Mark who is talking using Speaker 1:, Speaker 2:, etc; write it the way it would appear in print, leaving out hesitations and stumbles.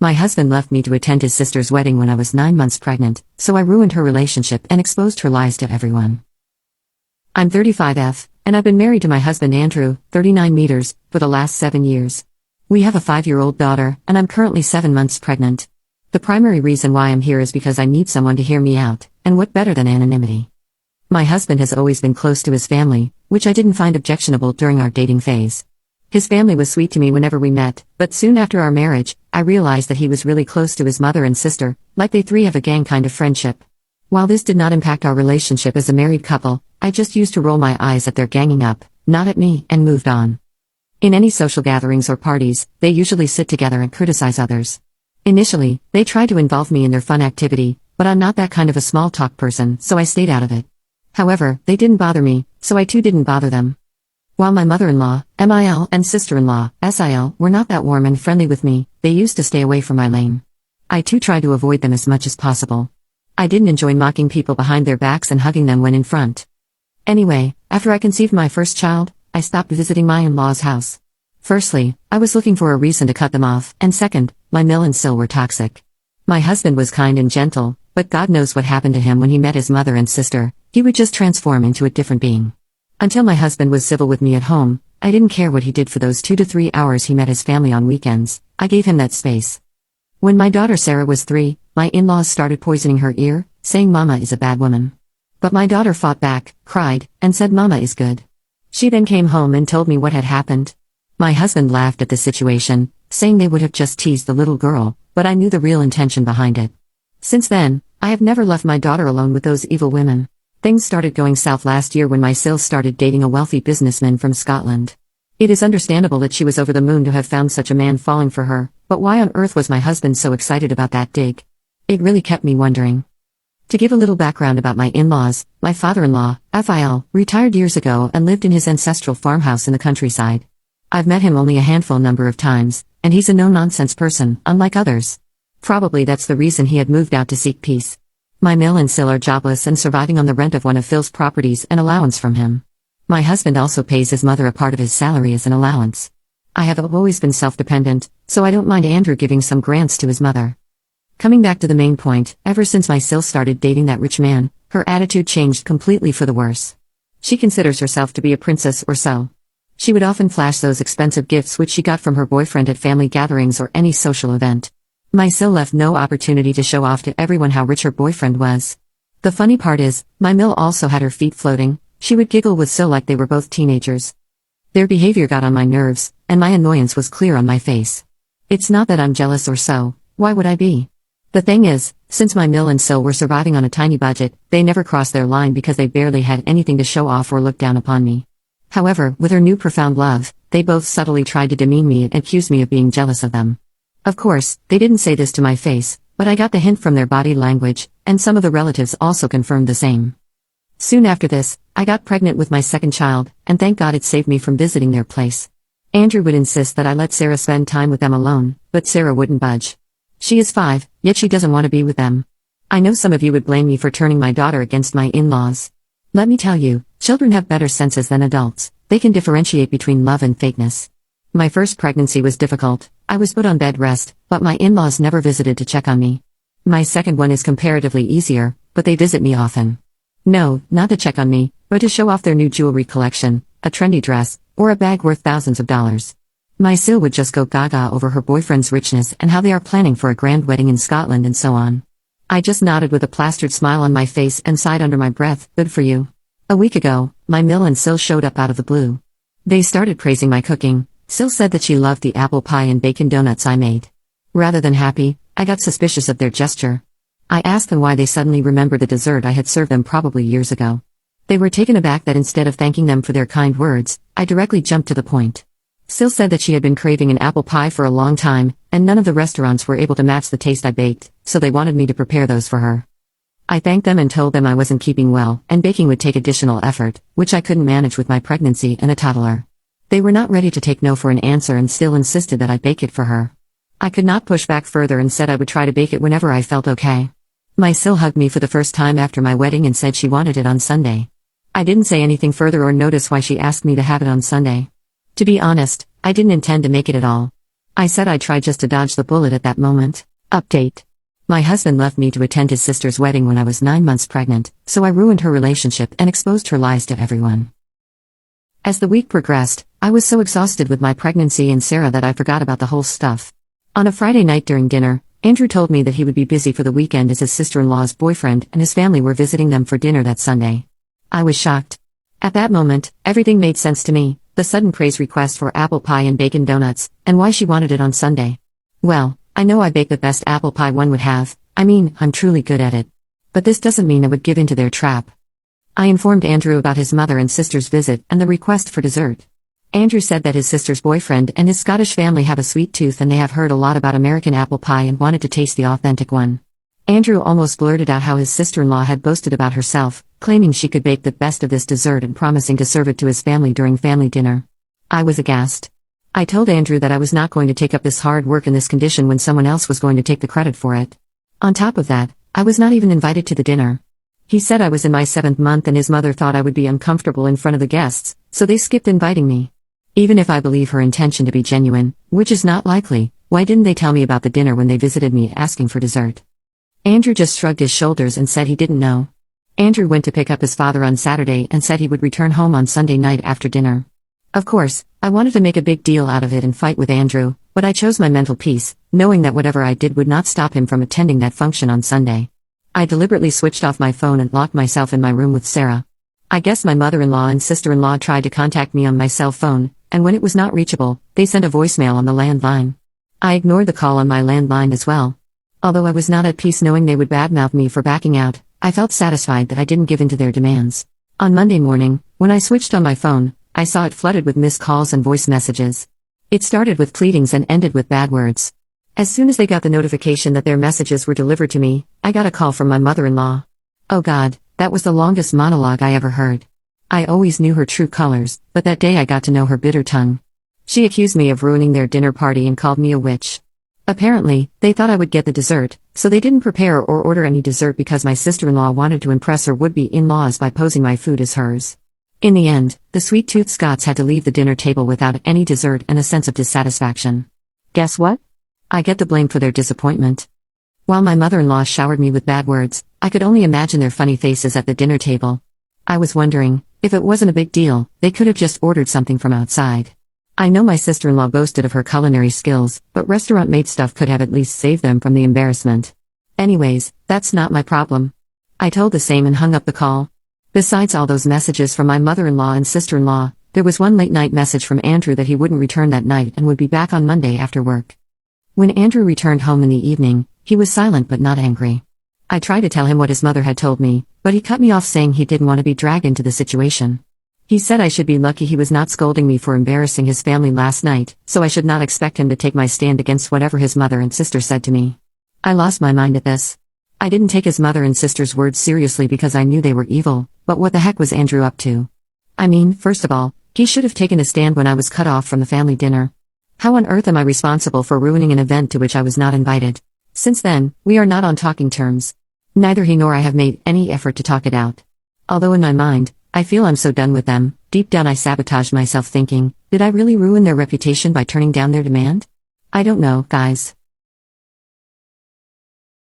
Speaker 1: My husband left me to attend his sister's wedding when I was 9 months pregnant, so I ruined her relationship and exposed her lies to everyone. I'm 35F, and I've been married to my husband Andrew, 39 meters, for the last 7 years. We have a 5-year-old daughter, and I'm currently 7 months pregnant. The primary reason why I'm here is because I need someone to hear me out, and what better than anonymity? My husband has always been close to his family, which I didn't find objectionable during our dating phase. His family was sweet to me whenever we met, but soon after our marriage, I realized that he was really close to his mother and sister, like they three have a gang kind of friendship. While this did not impact our relationship as a married couple, I just used to roll my eyes at their ganging up, not at me, and moved on. In any social gatherings or parties, they usually sit together and criticize others. Initially, they tried to involve me in their fun activity, but I'm not that kind of a small talk person, so I stayed out of it. However, they didn't bother me, so I too didn't bother them. While my mother-in-law, MIL, and sister-in-law, SIL, were not that warm and friendly with me, they used to stay away from my lane. I too tried to avoid them as much as possible. I didn't enjoy mocking people behind their backs and hugging them when in front. Anyway, after I conceived my first child, I stopped visiting my in-laws' house. Firstly, I was looking for a reason to cut them off, and second, my Mil and Sil were toxic. My husband was kind and gentle, but God knows what happened to him when he met his mother and sister, he would just transform into a different being. Until my husband was civil with me at home, I didn't care what he did for those 2 to 3 hours he met his family on weekends, I gave him that space. When my daughter Sarah was 3, my in-laws started poisoning her ear, saying Mama is a bad woman. But my daughter fought back, cried, and said Mama is good. She then came home and told me what had happened. My husband laughed at the situation, saying they would have just teased the little girl, but I knew the real intention behind it. Since then, I have never left my daughter alone with those evil women. Things started going south last year when my Sil started dating a wealthy businessman from Scotland. It is understandable that she was over the moon to have found such a man falling for her, but why on earth was my husband so excited about that dig? It really kept me wondering. To give a little background about my in-laws, my father-in-law, FIL, retired years ago and lived in his ancestral farmhouse in the countryside. I've met him only a handful number of times, and he's a no-nonsense person, unlike others. Probably that's the reason he had moved out to seek peace. My Mil and Sil are jobless and surviving on the rent of one of Phil's properties and allowance from him. My husband also pays his mother a part of his salary as an allowance. I have always been self-dependent, so I don't mind Andrew giving some grants to his mother. Coming back to the main point, ever since my Sil started dating that rich man, her attitude changed completely for the worse. She considers herself to be a princess or so. She would often flash those expensive gifts which she got from her boyfriend at family gatherings or any social event. My Sil left no opportunity to show off to everyone how rich her boyfriend was. The funny part is, my Mil also had her feet floating, she would giggle with Sil like they were both teenagers. Their behavior got on my nerves, and my annoyance was clear on my face. It's not that I'm jealous or so, why would I be? The thing is, since my Mil and Sil were surviving on a tiny budget, they never crossed their line because they barely had anything to show off or look down upon me. However, with her new profound love, they both subtly tried to demean me and accuse me of being jealous of them. Of course, they didn't say this to my face, but I got the hint from their body language, and some of the relatives also confirmed the same. Soon after this, I got pregnant with my second child, and thank God it saved me from visiting their place. Andrew would insist that I let Sarah spend time with them alone, but Sarah wouldn't budge. She is 5, yet she doesn't want to be with them. I know some of you would blame me for turning my daughter against my in-laws. Let me tell you, children have better senses than adults, they can differentiate between love and fakeness. My first pregnancy was difficult, I was put on bed rest, but my in-laws never visited to check on me. My second one is comparatively easier, but they visit me often. No, not to check on me, but to show off their new jewelry collection, a trendy dress, or a bag worth thousands of dollars. My Sil would just go gaga over her boyfriend's richness and how they are planning for a grand wedding in Scotland and so on. I just nodded with a plastered smile on my face and sighed under my breath, good for you. A week ago, my Mil and Sil showed up out of the blue. They started praising my cooking. Sil said that she loved the apple pie and bacon donuts I made. Rather than happy, I got suspicious of their gesture. I asked them why they suddenly remembered the dessert I had served them probably years ago. They were taken aback that instead of thanking them for their kind words, I directly jumped to the point. Sil said that she had been craving an apple pie for a long time, and none of the restaurants were able to match the taste I baked, so they wanted me to prepare those for her. I thanked them and told them I wasn't keeping well, and baking would take additional effort, which I couldn't manage with my pregnancy and a toddler. They were not ready to take no for an answer and still insisted that I bake it for her. I could not push back further and said I would try to bake it whenever I felt okay. My Sil hugged me for the first time after my wedding and said she wanted it on Sunday. I didn't say anything further or notice why she asked me to have it on Sunday. To be honest, I didn't intend to make it at all. I said I tried just to dodge the bullet at that moment. Update. My husband left me to attend his sister's wedding when I was 9 months pregnant, so I ruined her relationship and exposed her lies to everyone. As the week progressed, I was so exhausted with my pregnancy and Sarah that I forgot about the whole stuff. On a Friday night during dinner, Andrew told me that he would be busy for the weekend as his sister-in-law's boyfriend and his family were visiting them for dinner that Sunday. I was shocked. At that moment, everything made sense to me, the sudden praise request for apple pie and bacon donuts, and why she wanted it on Sunday. Well, I know I bake the best apple pie one would have, I'm truly good at it. But this doesn't mean I would give in to their trap. I informed Andrew about his mother and sister's visit and the request for dessert. Andrew said that his sister's boyfriend and his Scottish family have a sweet tooth and they have heard a lot about American apple pie and wanted to taste the authentic one. Andrew almost blurted out how his sister-in-law had boasted about herself, claiming she could bake the best of this dessert and promising to serve it to his family during family dinner. I was aghast. I told Andrew that I was not going to take up this hard work in this condition when someone else was going to take the credit for it. On top of that, I was not even invited to the dinner. He said I was in my 7th month and his mother thought I would be uncomfortable in front of the guests, so they skipped inviting me. Even if I believe her intention to be genuine, which is not likely, why didn't they tell me about the dinner when they visited me asking for dessert? Andrew just shrugged his shoulders and said he didn't know. Andrew went to pick up his father on Saturday and said he would return home on Sunday night after dinner. Of course, I wanted to make a big deal out of it and fight with Andrew, but I chose my mental peace, knowing that whatever I did would not stop him from attending that function on Sunday. I deliberately switched off my phone and locked myself in my room with Sarah. I guess my mother-in-law and sister-in-law tried to contact me on my cell phone, and when it was not reachable, they sent a voicemail on the landline. I ignored the call on my landline as well. Although I was not at peace knowing they would badmouth me for backing out, I felt satisfied that I didn't give in to their demands. On Monday morning, when I switched on my phone, I saw it flooded with missed calls and voice messages. It started with pleadings and ended with bad words. As soon as they got the notification that their messages were delivered to me, I got a call from my mother-in-law. Oh God, that was the longest monologue I ever heard. I always knew her true colors, but that day I got to know her bitter tongue. She accused me of ruining their dinner party and called me a witch. Apparently, they thought I would get the dessert, so they didn't prepare or order any dessert because my sister-in-law wanted to impress her would-be in-laws by posing my food as hers. In the end, the sweet-toothed Scots had to leave the dinner table without any dessert and a sense of dissatisfaction. Guess what? I get the blame for their disappointment. While my mother-in-law showered me with bad words, I could only imagine their funny faces at the dinner table. I was wondering, if it wasn't a big deal, they could have just ordered something from outside. I know my sister-in-law boasted of her culinary skills, but restaurant-made stuff could have at least saved them from the embarrassment. Anyways, that's not my problem. I told the same and hung up the call. Besides all those messages from my mother-in-law and sister-in-law, there was one late-night message from Andrew that he wouldn't return that night and would be back on Monday after work. When Andrew returned home in the evening, he was silent but not angry. I tried to tell him what his mother had told me, but he cut me off saying he didn't want to be dragged into the situation. He said I should be lucky he was not scolding me for embarrassing his family last night, so I should not expect him to take my stand against whatever his mother and sister said to me. I lost my mind at this. I didn't take his mother and sister's words seriously because I knew they were evil, but what the heck was Andrew up to? First of all, he should have taken a stand when I was cut off from the family dinner. How on earth am I responsible for ruining an event to which I was not invited? Since then, we are not on talking terms. Neither he nor I have made any effort to talk it out. Although in my mind, I feel I'm so done with them, deep down I sabotaged myself thinking, did I really ruin their reputation by turning down their demand? I don't know, guys.